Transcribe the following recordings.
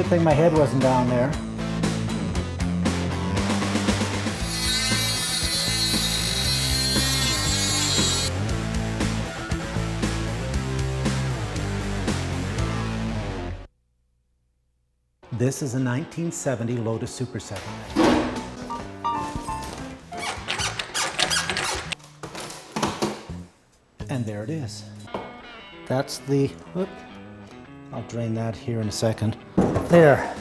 Good thing my head wasn't down there. This is a 1970 Lotus Super 7. And there it is. That's the, whoop, I'll drain that here in a second. There.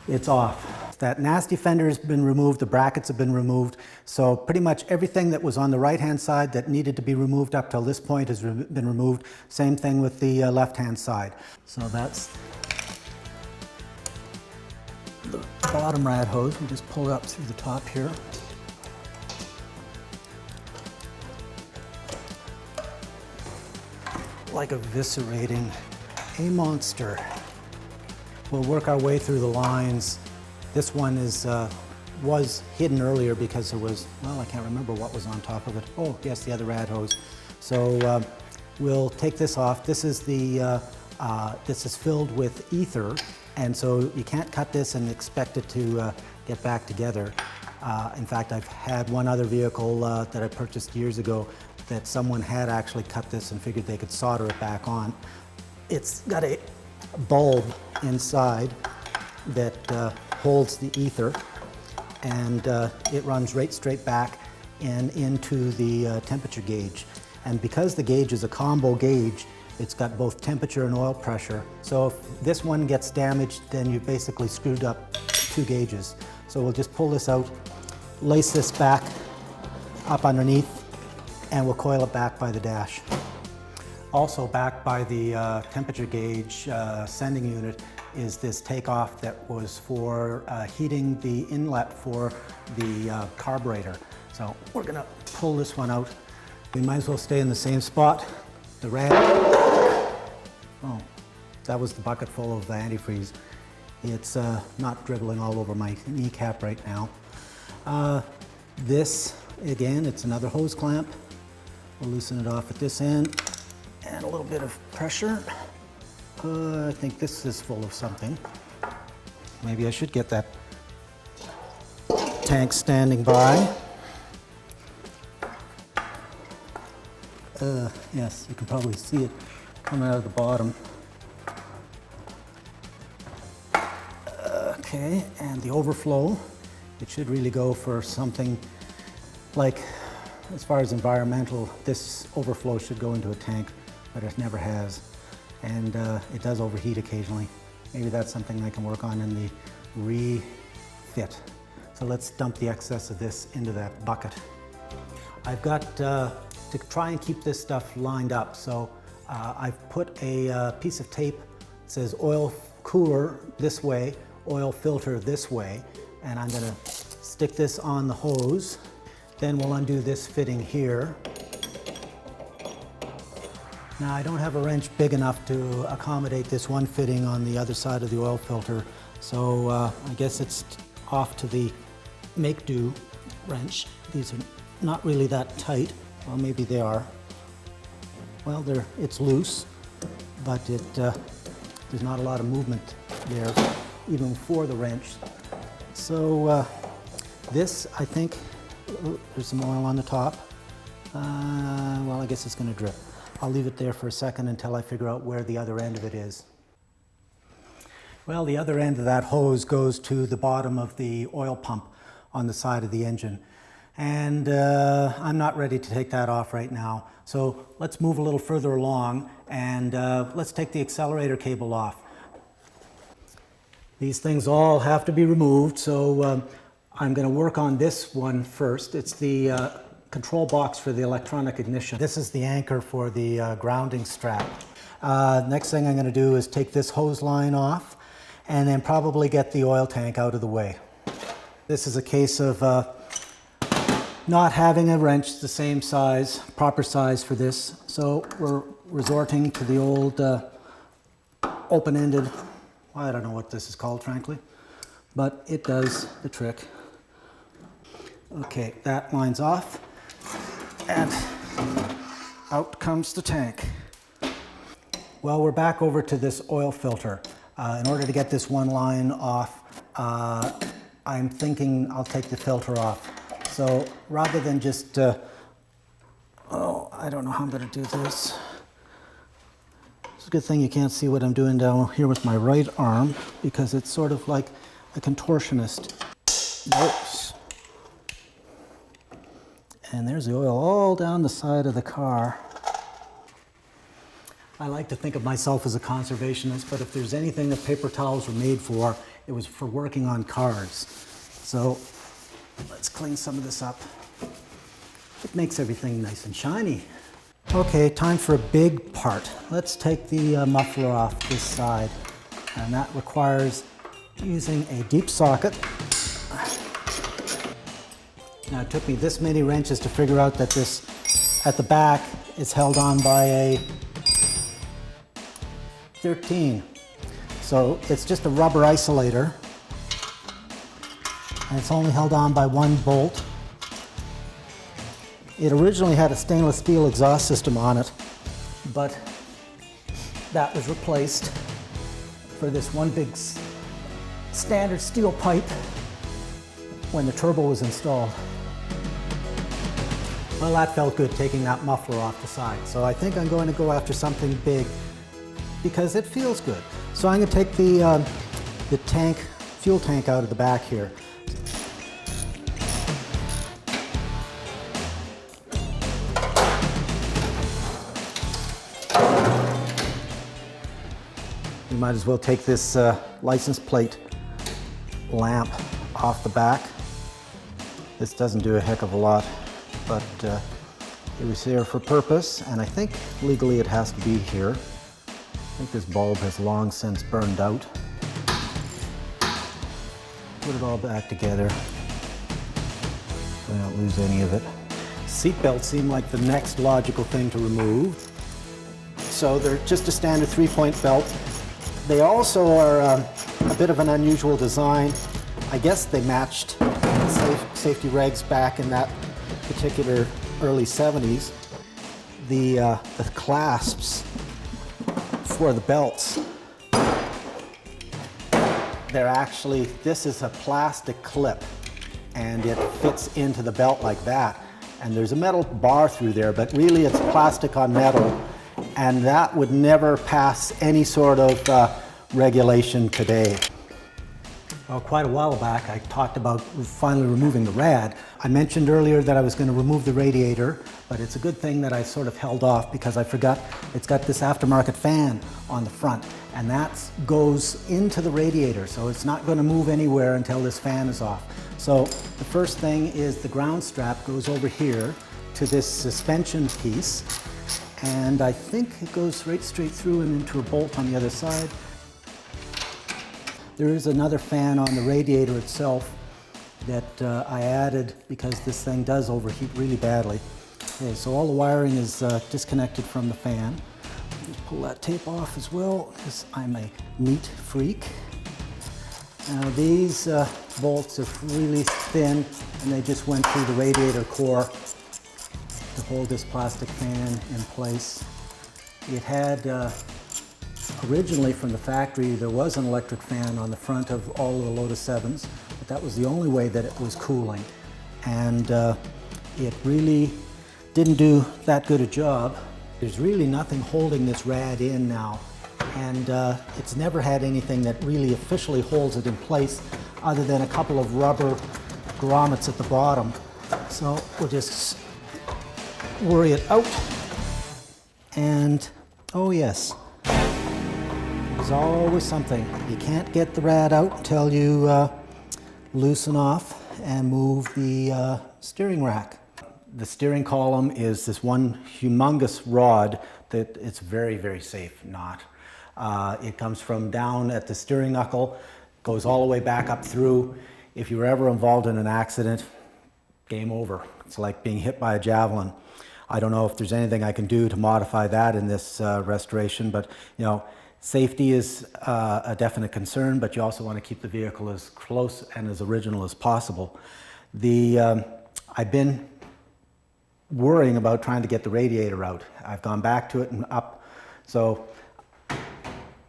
It's off. That nasty fender has been removed, the brackets have been removed, so pretty much everything that was on the right-hand side that needed to be removed up till this point has been removed. Same thing with the left-hand side. So that's the bottom rad hose. We just pull it up through the top here. Like eviscerating a monster. We'll work our way through the lines. This one is was hidden earlier because there was, well, I can't remember what was on top of it. Oh, yes, the other rad hose. So we'll take this off. This is the this is filled with ether, and so you can't cut this and expect it to get back together. In fact, I've had one other vehicle that I purchased years ago that someone had actually cut this and figured they could solder it back on. It's got a bulb inside that holds the ether, and it runs right straight back and into the temperature gauge. And because the gauge is a combo gauge, it's got both temperature and oil pressure. So if this one gets damaged, then you've basically screwed up two gauges. So we'll just pull this out, lace this back up underneath, and we'll coil it back by the dash. Also back by the temperature gauge sending unit is this takeoff that was for heating the inlet for the carburetor. So we're gonna pull this one out. We might as well stay in the same spot. The rad, oh, that was the bucket full of antifreeze. It's not dribbling all over my kneecap right now. This, again, it's another hose clamp. We'll loosen it off at this end, and a little bit of pressure. I think this is full of something. Maybe I should get that tank standing by. Yes, you can probably see it coming out of the bottom. Okay, and the overflow, it should really go for something like, as far as environmental, this overflow should go into a tank, but it never has. And it does overheat occasionally. Maybe that's something I can work on in the refit. So let's dump the excess of this into that bucket. I've got to try and keep this stuff lined up. So I've put a piece of tape that says oil cooler this way, oil filter this way, and I'm gonna stick this on the hose. Then we'll undo this fitting here. Now, I don't have a wrench big enough to accommodate this one fitting on the other side of the oil filter, so I guess it's off to the make-do wrench. These are not really that tight. Well, maybe they are. Well, it's loose, but there's not a lot of movement there, even for the wrench. So this, I think, there's some oil on the top. Well, I guess it's going to drip. I'll leave it there for a second until I figure out where the other end of it is. Well, the other end of that hose goes to the bottom of the oil pump on the side of the engine. And I'm not ready to take that off right now. So let's move a little further along, and let's take the accelerator cable off. These things all have to be removed, so I'm going to work on this one first. It's the control box for the electronic ignition. This is the anchor for the grounding strap. Next thing I'm going to do is take this hose line off and then probably get the oil tank out of the way. This is a case of not having a wrench the same size, proper size for this, so we're resorting to the old open-ended, I don't know what this is called, frankly, but it does the trick. Okay, that line's off, and out comes the tank. Well, we're back over to this oil filter. In order to get this one line off, I'm thinking I'll take the filter off. So rather than just, I don't know how I'm going to do this. It's a good thing you can't see what I'm doing down here with my right arm, because it's sort of like a contortionist. Oops. And there's the oil all down the side of the car. I like to think of myself as a conservationist, but if there's anything that paper towels were made for, it was for working on cars. So let's clean some of this up. It makes everything nice and shiny. Okay, time for a big part. Let's take the muffler off this side, and that requires using a deep socket. Now, it took me this many wrenches to figure out that this, at the back, is held on by a 13. So it's just a rubber isolator, and it's only held on by one bolt. It originally had a stainless steel exhaust system on it, but that was replaced for this one big standard steel pipe when the turbo was installed. Well, that felt good, taking that muffler off the side. So I think I'm going to go after something big because it feels good. So I'm going to take the fuel tank out of the back here. You might as well take this license plate lamp off the back. This doesn't do a heck of a lot, but it was here for purpose, and I think legally it has to be here. I think this bulb has long since burned out. Put it all back together so I don't lose any of it. Seat belts seem like the next logical thing to remove. So they're just a standard 3-point belt. They also are a bit of an unusual design. I guess they matched safety regs back in that particular early 70s. The clasps for the belts, they're actually, this is a plastic clip, and it fits into the belt like that. And there's a metal bar through there, but really it's plastic on metal, and that would never pass any sort of regulation today. Well, quite a while back, I talked about finally removing the rad. I mentioned earlier that I was going to remove the radiator, but it's a good thing that I sort of held off because I forgot it's got this aftermarket fan on the front, and that goes into the radiator, so it's not going to move anywhere until this fan is off. So the first thing is the ground strap goes over here to this suspension piece, and I think it goes right straight through and into a bolt on the other side. There is another fan on the radiator itself that I added because this thing does overheat really badly. Okay, so all the wiring is disconnected from the fan. Just pull that tape off as well because I'm a neat freak. Now these bolts are really thin, and they just went through the radiator core to hold this plastic fan in place. It had originally from the factory, there was an electric fan on the front of all of the Lotus 7s, but that was the only way that it was cooling. And it really didn't do that good a job. There's really nothing holding this rad in now, and it's never had anything that really officially holds it in place other than a couple of rubber grommets at the bottom. So we'll just worry it out. And oh yes, there's always something. You can't get the rad out until you loosen off and move the steering rack. The steering column is this one humongous rod that it's very, very safe knot. It comes from down at the steering knuckle, goes all the way back up through. If you were ever involved in an accident, game over. It's like being hit by a javelin. I don't know if there's anything I can do to modify that in this restoration, but you know, safety is a definite concern, but you also want to keep the vehicle as close and as original as possible. I've been worrying about trying to get the radiator out. I've gone back to it and up. So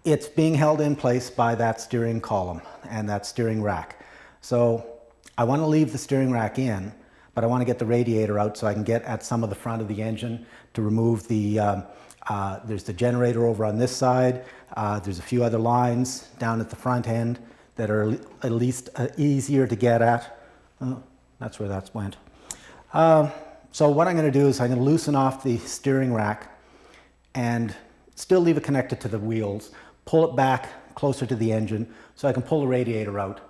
It's being held in place by that steering column and that steering rack. So I want to leave the steering rack in, but I want to get the radiator out so I can get at some of the front of the engine to remove the, there's the generator over on this side. There's a few other lines down at the front end that are at least easier to get at. Oh, that's where that went. So what I'm going to do is I'm going to loosen off the steering rack and still leave it connected to the wheels, pull it back closer to the engine so I can pull the radiator out,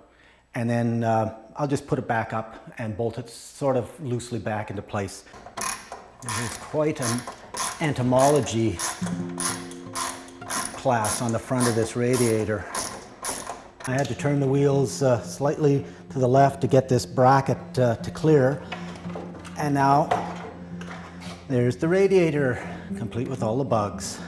and then I'll just put it back up and bolt it sort of loosely back into place. There's quite an entomology class on the front of this radiator. I had to turn the wheels slightly to the left to get this bracket to clear, and now there's the radiator, complete with all the bugs.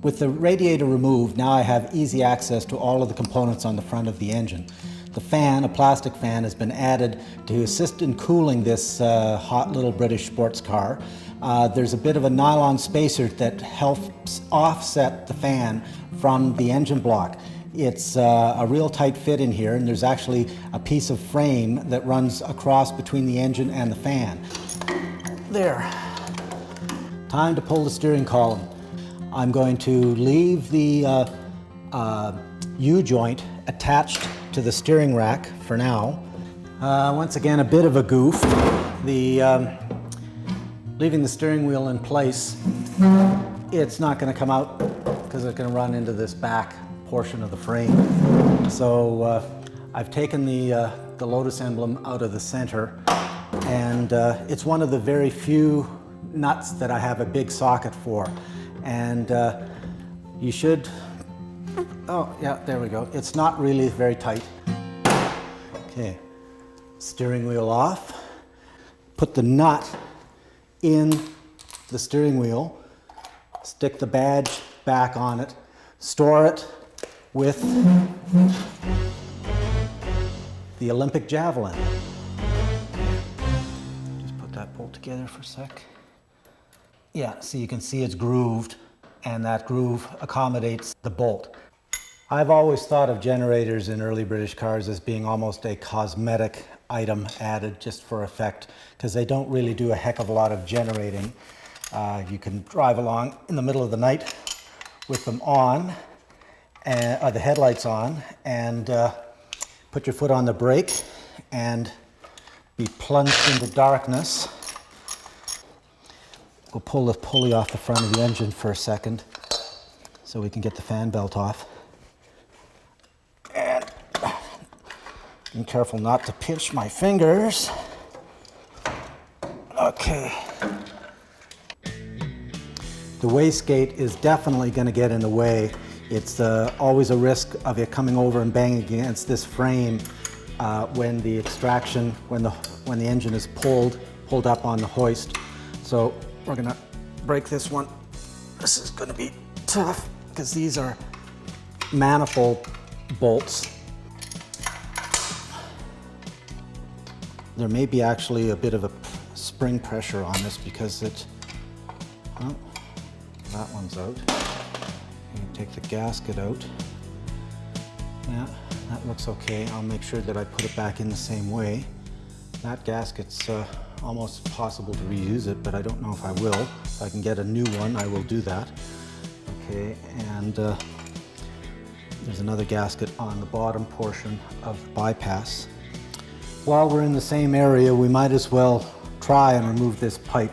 With the radiator removed, now I have easy access to all of the components on the front of the engine. The fan, a plastic fan, has been added to assist in cooling this hot little British sports car. There's a bit of a nylon spacer that helps offset the fan from the engine block. It's a real tight fit in here, and there's actually a piece of frame that runs across between the engine and the fan. There. Time to pull the steering column. I'm going to leave the U-joint attached to the steering rack for now. Once again, a bit of a goof. Leaving the steering wheel in place, it's not going to come out because it's going to run into this back portion of the frame. So I've taken the Lotus emblem out of the center, and it's one of the very few nuts that I have a big socket for. And you should, oh yeah, there we go. It's not really very tight. Okay, steering wheel off. Put the nut in the steering wheel, stick the badge back on it, store it with the Olympic javelin. Just put that bolt together for a sec. Yeah, so you can see it's grooved, and that groove accommodates the bolt. I've always thought of generators in early British cars as being almost a cosmetic item added just for effect, because they don't really do a heck of a lot of generating. You can drive along in the middle of the night with them on, and the headlights on, and put your foot on the brake and be plunged into darkness. We'll pull the pulley off the front of the engine for a second so we can get the fan belt off. And be careful not to pinch my fingers. Okay. The wastegate is definitely going to get in the way. It's always a risk of it coming over and banging against this frame when the extraction, when the engine is pulled up on the hoist. So we're going to break this one. This is going to be tough because these are manifold bolts. There may be actually a bit of a spring pressure on this because it, oh, that one's out. You can take the gasket out. Yeah, that looks okay. I'll make sure that I put it back in the same way. That gasket's almost possible to reuse it, but I don't know if I will. If I can get a new one, I will do that. Okay, and there's another gasket on the bottom portion of the bypass. While we're in the same area, we might as well try and remove this pipe.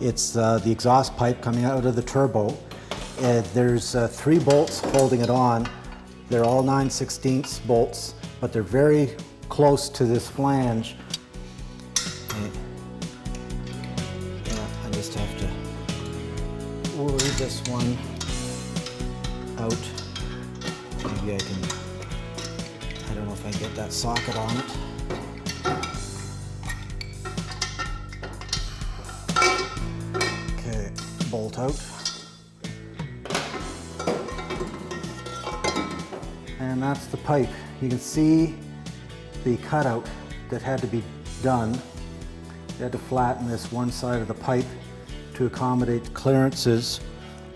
It's the exhaust pipe coming out of the turbo. There's 3 bolts holding it on. They're all 9/16 bolts, but they're very close to this flange. Yeah, I just have to worry this one out. Maybe I don't know if I can get that socket on it. Okay, bolt out. And that's the pipe. You can see the cutout that had to be done. They had to flatten this one side of the pipe to accommodate clearances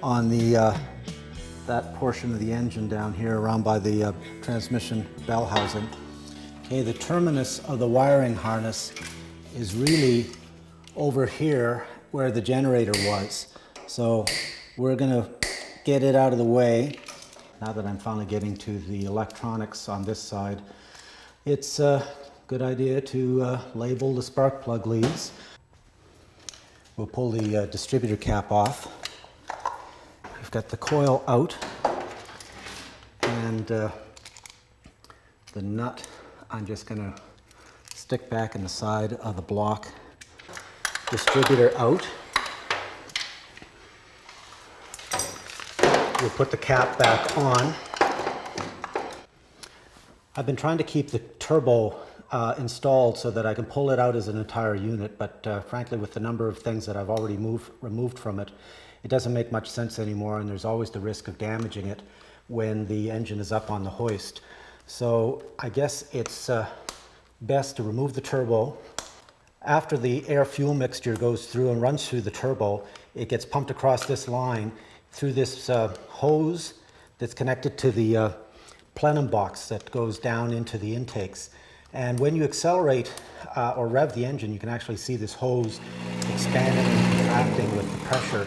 on the that portion of the engine down here around by the transmission bell housing. Okay, the terminus of the wiring harness is really over here where the generator was. So we're gonna get it out of the way. Now that I'm finally getting to the electronics on this side, it's a good idea to label the spark plug leads. We'll pull the distributor cap off. We've got the coil out, and the nut I'm just going to stick back in the side of the block. Distributor out. We'll put the cap back on. I've been trying to keep the turbo installed so that I can pull it out as an entire unit, but frankly, with the number of things that I've already removed from it, it doesn't make much sense anymore, and there's always the risk of damaging it when the engine is up on the hoist. So I guess it's best to remove the turbo. After the air-fuel mixture goes through and runs through the turbo, it gets pumped across this line through this hose that's connected to the plenum box that goes down into the intakes. And when you accelerate or rev the engine, you can actually see this hose expanding and contracting with the pressure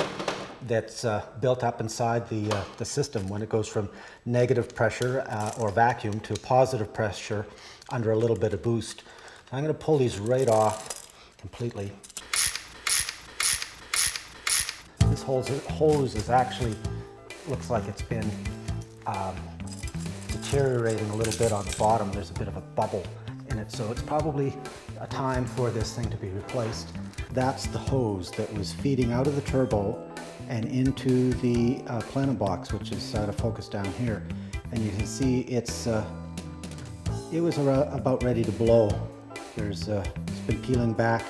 that's built up inside the system when it goes from negative pressure or vacuum to positive pressure under a little bit of boost. So I'm going to pull these right off completely. This hose is actually, looks like it's been deteriorating a little bit on the bottom. There's a bit of a bubble in it, so it's probably a time for this thing to be replaced. That's the hose that was feeding out of the turbo and into the plenum box, which is out of focus down here. And you can see it was about ready to blow. It's been peeling back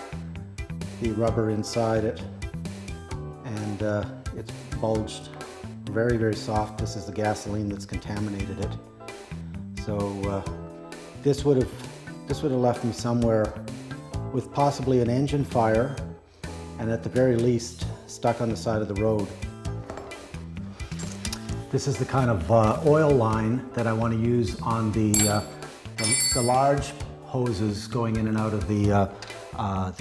the rubber inside it, and it's bulged. Very, very soft. This is the gasoline that's contaminated it. So this would have left me somewhere with possibly an engine fire, and at the very least stuck on the side of the road. This is the kind of oil line that I want to use on the large hoses going in and out of the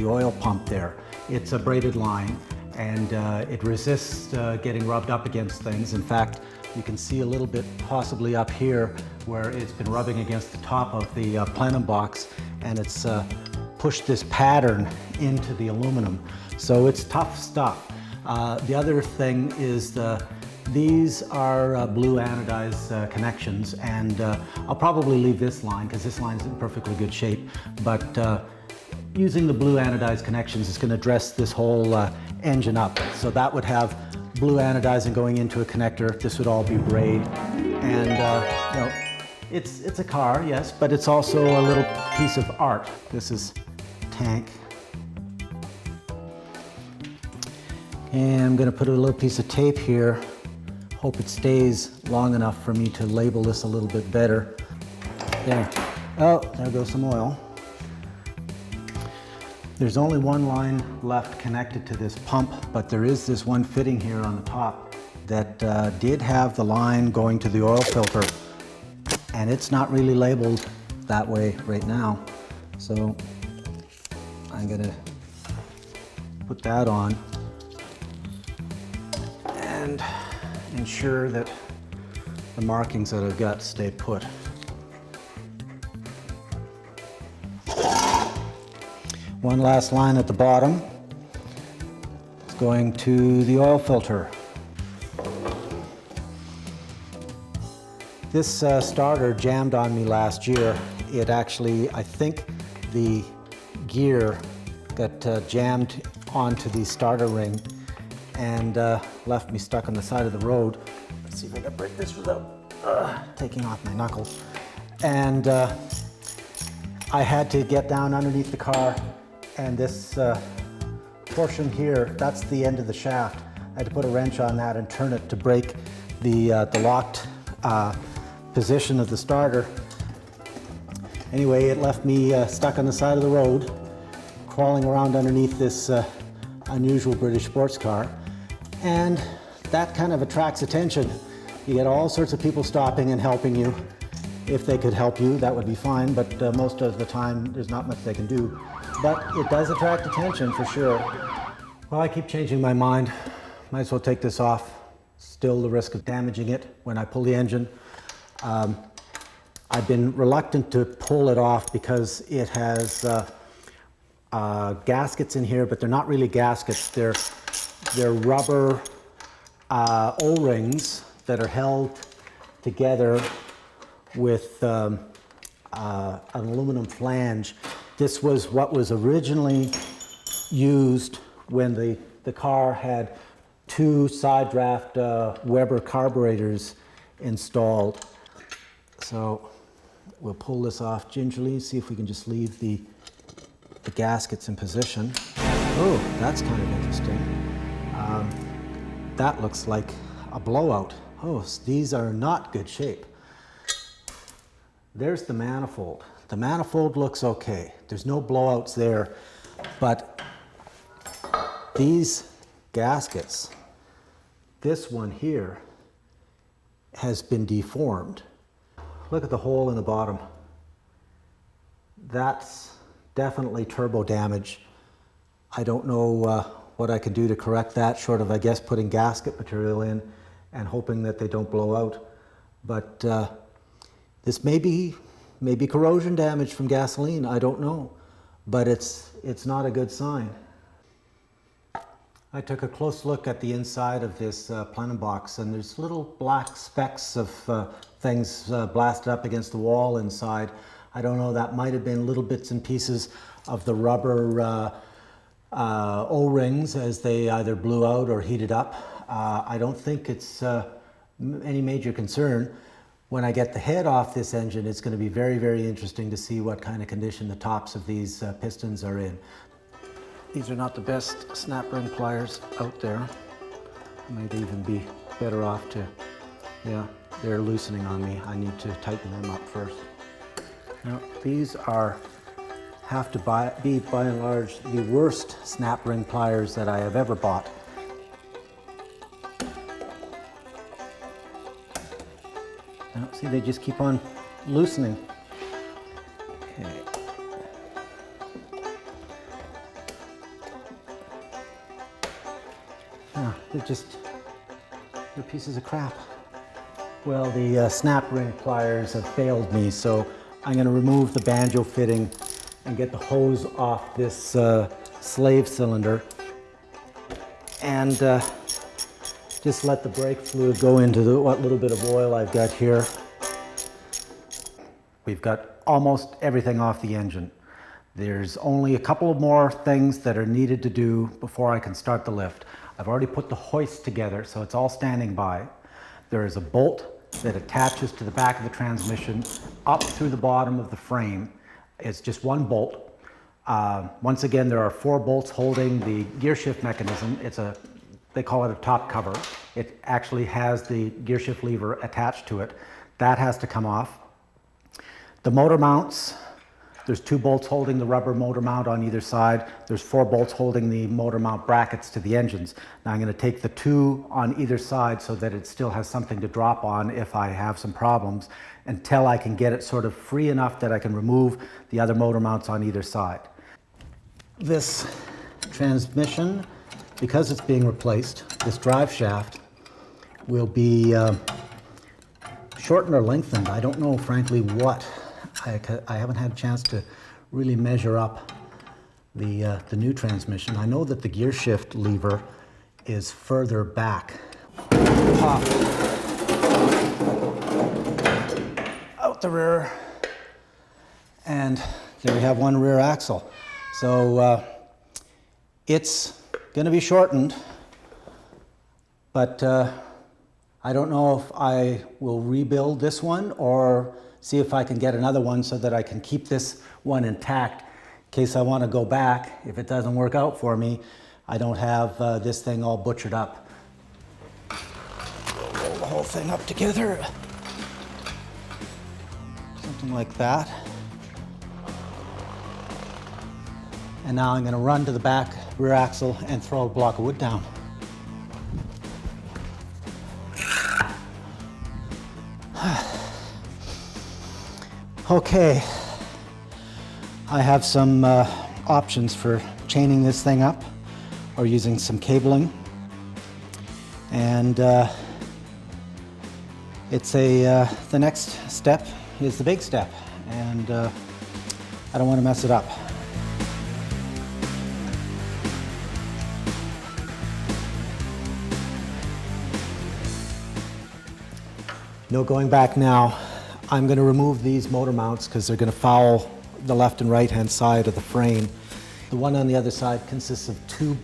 oil pump there. It's a braided line, and it resists getting rubbed up against things. In fact, you can see a little bit possibly up here where it's been rubbing against the top of the plenum box, and it's pushed this pattern into the aluminum. So it's tough stuff. The other thing is these are blue anodized connections, and I'll probably leave this line because this line is in perfectly good shape, but using the blue anodized connections is going to dress this whole engine up. So that would have blue anodizing going into a connector. This would all be braid, and you know, it's a car, yes, but it's also a little piece of art. This is tank. And I'm going to put a little piece of tape here. Hope it stays long enough for me to label this a little bit better. There. Oh, there goes some oil. There's only one line left connected to this pump, but there is this one fitting here on the top that did have the line going to the oil filter, and it's not really labeled that way right now. So I'm going to put that on and ensure that the markings that I've got stay put. One last line at the bottom. It's going to the oil filter. This starter jammed on me last year. It actually, I think the gear got jammed onto the starter ring and left me stuck on the side of the road. Let's see if I can break this without taking off my knuckles. And I had to get down underneath the car, and this portion here, that's the end of the shaft. I had to put a wrench on that and turn it to break the locked position of the starter. Anyway, it left me stuck on the side of the road, crawling around underneath this unusual British sports car. And that kind of attracts attention. You get all sorts of people stopping and helping you. If they could help you, that would be fine, but most of the time, there's not much they can do. But it does attract attention, for sure. Well, I keep changing my mind. Might as well take this off. Still the risk of damaging it when I pull the engine. I've been reluctant to pull it off because it has gaskets in here, but they're not really gaskets. They're rubber O-rings that are held together with an aluminum flange. This was what was originally used when the car had 2 side draft Weber carburetors installed. So we'll pull this off gingerly, see if we can just leave the gaskets in position. Oh, that's kind of interesting. That looks like a blowout. Oh, these are not good shape. There's the manifold. The manifold looks okay. There's no blowouts there, but these gaskets, this one here, has been deformed. Look at the hole in the bottom. That's definitely turbo damage. I don't know what I can do to correct that, short of, I guess, putting gasket material in and hoping that they don't blow out. But this may be corrosion damage from gasoline, I don't know. But it's not a good sign. I took a close look at the inside of this plenum box, and there's little black specks of things blasted up against the wall inside. I don't know, that might have been little bits and pieces of the rubber O-rings as they either blew out or heated up. I don't think it's any major concern. When I get the head off this engine, it's going to be very, very interesting to see what kind of condition the tops of these pistons are in. These are not the best snap ring pliers out there. Might even be better off to, yeah, they're loosening on me. I need to tighten them up first. Now, these have to be by and large the worst snap ring pliers that I have ever bought. Now, see, they just keep on loosening. Okay. They're pieces of crap. Well, the snap ring pliers have failed me, so I'm going to remove the banjo fitting and get the hose off this slave cylinder and just let the brake fluid go into what little bit of oil I've got here. We've got almost everything off the engine. There's only a couple of more things that are needed to do before I can start the lift. I've already put the hoist together, so it's all standing by. There is a bolt that attaches to the back of the transmission up through the bottom of the frame. It's just one bolt. Once again, there are 4 bolts holding the gear shift mechanism. They call it a top cover. It actually has the gear shift lever attached to it. That has to come off. The motor mounts, there's 2 bolts holding the rubber motor mount on either side. There's 4 bolts holding the motor mount brackets to the engines. Now I'm going to take the 2 on either side so that it still has something to drop on if I have some problems, until I can get it sort of free enough that I can remove the other motor mounts on either side. This transmission, because it's being replaced, this drive shaft will be shortened or lengthened. I don't know, frankly, what. I haven't had a chance to really measure up the new transmission. I know that the gear shift lever is further back. Pop out the rear, and there we have one rear axle. So it's going to be shortened, but I don't know if I will rebuild this one or see if I can get another one so that I can keep this one intact in case I want to go back. If it doesn't work out for me, I don't have this thing all butchered up. Roll the whole thing up together. Something like that. And now I'm going to run to the back rear axle and throw a block of wood down. Okay, I have some options for chaining this thing up or using some cabling. And it's the next step is the big step, and I don't want to mess it up. No going back now. I'm going to remove these motor mounts because they're going to foul the left and right hand side of the frame. The one on the other side consists of 2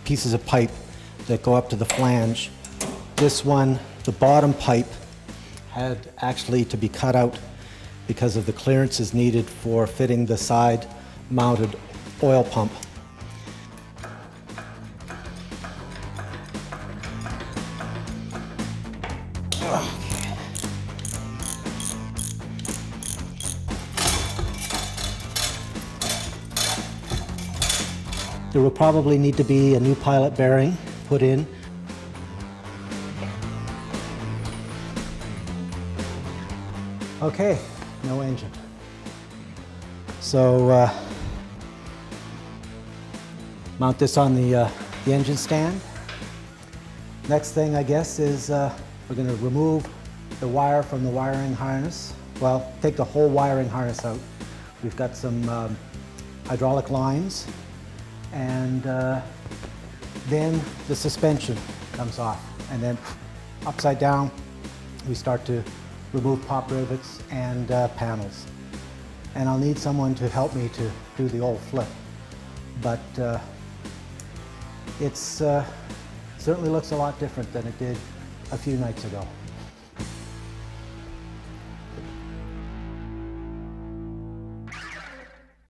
pieces of pipe that go up to the flange. This one, the bottom pipe, had actually to be cut out because of the clearances needed for fitting the side mounted oil pump. There will probably need to be a new pilot bearing put in. Okay, no engine. So mount this on the engine stand. Next thing, I guess, is we're going to remove the wire from the wiring harness. Well, take the whole wiring harness out. We've got some hydraulic lines, and then the suspension comes off, and then upside down we start to remove pop rivets and panels. And I'll need someone to help me to do the old flip, but it's certainly looks a lot different than it did a few nights ago.